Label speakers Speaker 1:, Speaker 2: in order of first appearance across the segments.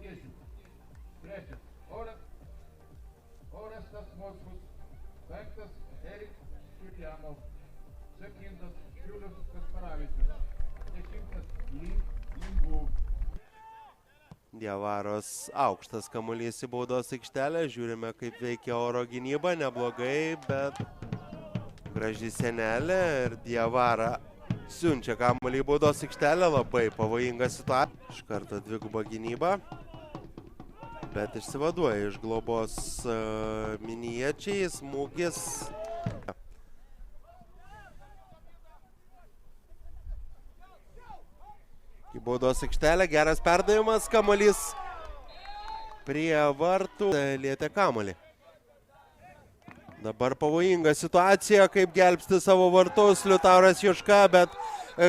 Speaker 1: Trečias Orestas Mockus. Penktas Erik Čiurlianov. Septintas Julius Kasparavičius. Dešimtas Limbu.
Speaker 2: Diavaros aukštas kamuolys į baudos aikštelę. Žiūrime, kaip veikia oro gynyba. Neblogai, bet graži senelė ir Diavara siunčia kamuolį į baudos aikštelę. Labai pavojinga situacija. Iš karto dviguba gynyba. Bet išsivaduoja iš globos minijiečiai. Smūgis. Į baudos aikštelę, geras perdavimas, kamuolys prie vartų, lietė kamuolį. Dabar pavojinga situacija, kaip gelbsti savo vartus Liutauras Juška, bet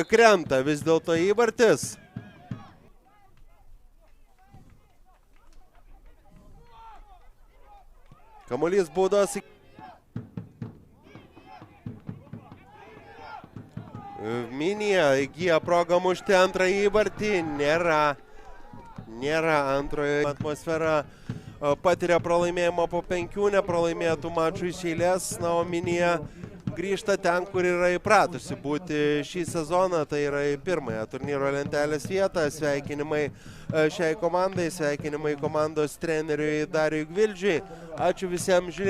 Speaker 2: krenta vis dėlto įvartis. Kamuolys baudos aikštelė. Minija įgyja progą mušti antrąjį įvartį, nėra antrojo. Atmosfera patiria pralaimėjimą po 5 nepralaimėtų mačų iš eilės, na, o Minija grįžta ten, kur yra įpratusi būti šį sezoną, tai yra į pirmąją turnyro lentelės vietą. Sveikinimai šiai komandai, sveikinimai komandos treneriui Dariui Gvildžiui. Ačiū visiems žiūrėjimui.